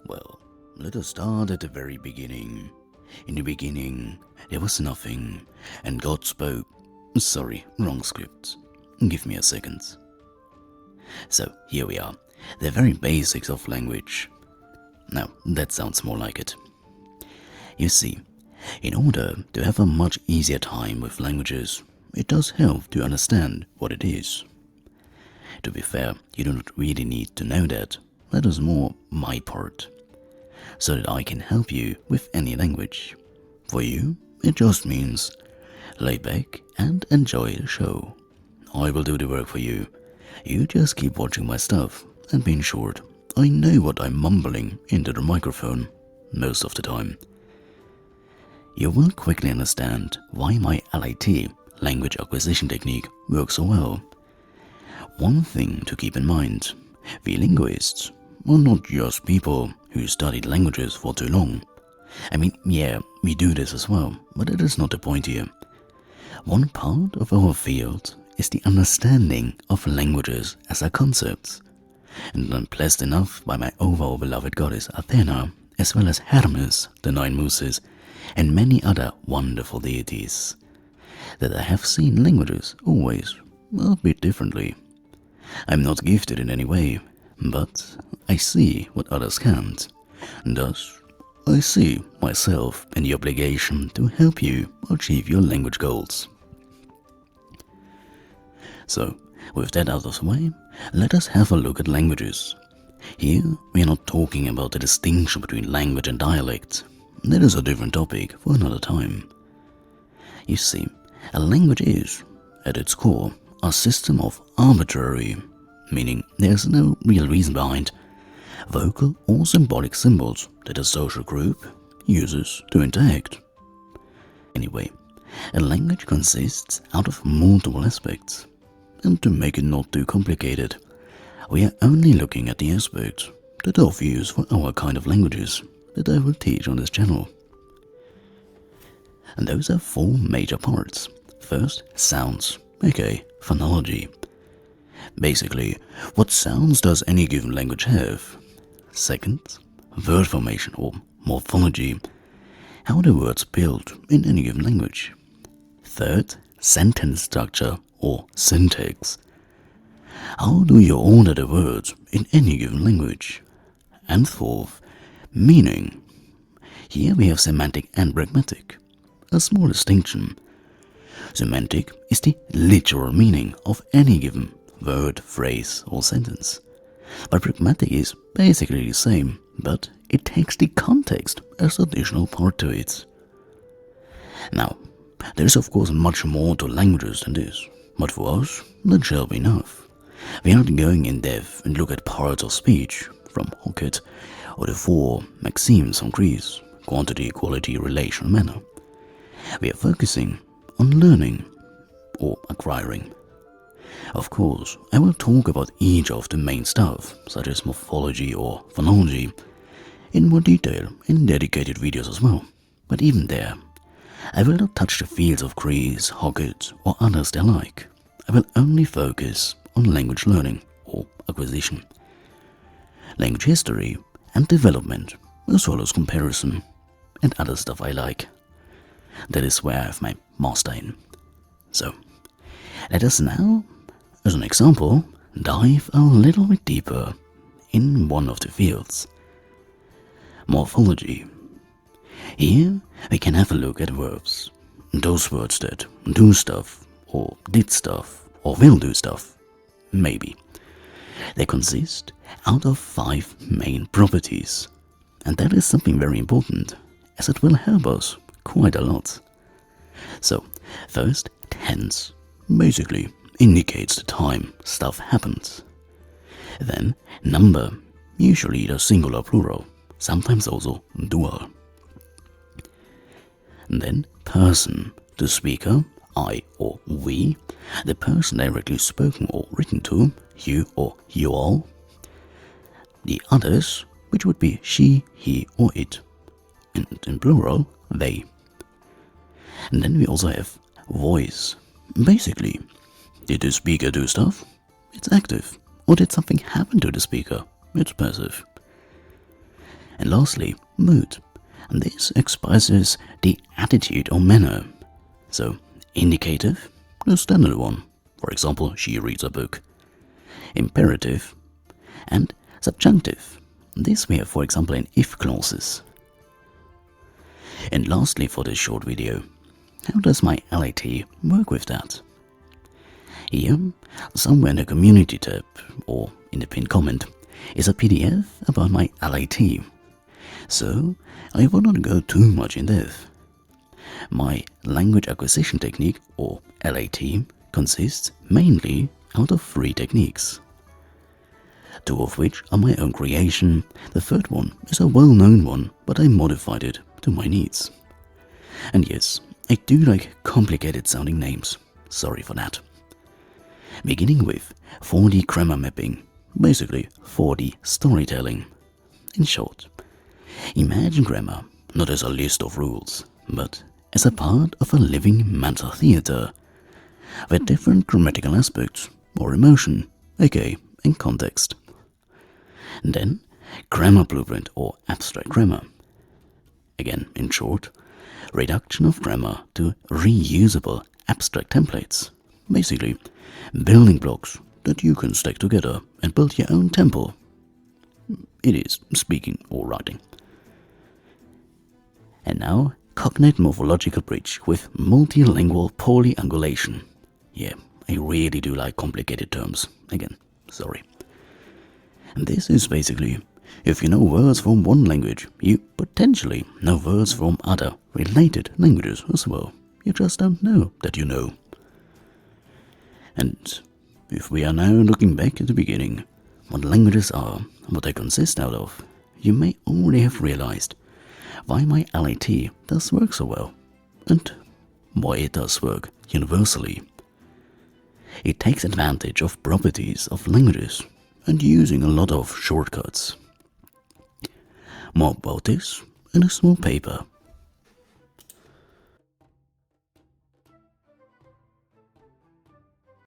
Well, let us start at the very beginning. In the beginning, there was nothing, and God spoke. Sorry, wrong script. Give me a second. So, here we are, the very basics of language. Now, that sounds more like it. You see, in order to have a much easier time with languages, it does help to understand what it is. To be fair, you do not really need to know that. That is more my part, so that I can help you with any language. For you, it just means lay back and enjoy the show. I will do the work for you. You just keep watching my stuff, and be assured, I know what I'm mumbling into the microphone most of the time. You will quickly understand why my LAT, language acquisition technique, works so well. One thing to keep in mind, we linguists are not just people who studied languages for too long. I mean, yeah, we do this as well, but it is not the point here. One part of our field is the understanding of languages as a concept. And I'm blessed enough by my overall beloved goddess Athena, as well as Hermes, the Nine Muses, and many other wonderful deities, that I have seen languages always a bit differently. I'm not gifted in any way, but I see what others can't. Thus, I see myself in the obligation to help you achieve your language goals. So, with that out of the way, let us have a look at languages. Here, we are not talking about the distinction between language and dialect. That is a different topic for another time. You see, a language is, at its core, a system of arbitrary, meaning there is no real reason behind, vocal or symbolic symbols that a social group uses to interact. Anyway, a language consists out of multiple aspects, and to make it not too complicated, we are only looking at the aspects that are of use for our kind of languages that I will teach on this channel. And those are four major parts. First, sounds, aka phonology. Basically, what sounds does any given language have? Second, word formation or morphology. How are the words built in any given language? Third, sentence structure or syntax. How do you order the words in any given language? And fourth, meaning. Here we have semantic and pragmatic. A small distinction. Semantic is the literal meaning of any given word, phrase, or sentence. But pragmatic is basically the same, but it takes the context as additional part to it. Now, there is of course much more to languages than this, but for us, that shall be enough. We are not going in depth and look at parts of speech, from Hockett, or the four maxims from Greece, quantity, quality, relation, manner. We are focusing on learning, or acquiring. Of course, I will talk about each of the main stuff, such as morphology or phonology, in more detail in dedicated videos as well. But even there, I will not touch the fields of Greece, Hockett, or others they like. I will only focus on language learning or acquisition, language history and development, as well as comparison, and other stuff I like. That is where I have my master in. So, let us now, as an example, dive a little bit deeper in one of the fields. Morphology. Here we can have a look at verbs. Those words that do stuff, or did stuff, or will do stuff. Maybe. They consist out of 5 main properties. And that is something very important, as it will help us quite a lot. So, first, tense basically indicates the time stuff happens. Then, number, usually either singular or plural, sometimes also dual. Then, person, the speaker, I or we, the person directly spoken or written to, you or you all. The others, which would be she, he or it, and in plural, they. And then we also have voice. Basically, did the speaker do stuff? It's active. Or did something happen to the speaker? It's passive. And lastly, mood. And this expresses the attitude or manner. So, indicative, the standard one. For example, she reads a book. Imperative and subjunctive. This we have, for example, in if clauses. And lastly, for this short video, how does my LAT work with that? Here, somewhere in the community tab or in the pinned comment is a PDF about my LAT. So, I will not go too much in depth. My language acquisition technique, or LAT, consists mainly out of 3 techniques. 2 of which are my own creation. The third one is a well-known one, but I modified it to my needs. And yes, I do like complicated sounding names. Sorry for that. Beginning with 4D grammar mapping, basically 4D storytelling. In short, imagine grammar not as a list of rules, but as a part of a living mental theater, with different grammatical aspects or emotion, aka in context. Then, grammar blueprint or abstract grammar. Again, in short, reduction of grammar to reusable abstract templates. Basically, building blocks that you can stack together and build your own temple. It is speaking or writing. And now, cognate morphological bridge with multilingual polyangulation. Yeah, I really do like complicated terms. Again, sorry. And this is basically, if you know words from one language, you potentially know words from other related languages as well. You just don't know that you know. And if we are now looking back at the beginning, what languages are, what they consist out of, you may already have realized why my LAT does work so well, and why it does work universally. It takes advantage of properties of languages and using a lot of shortcuts. More about this in a small paper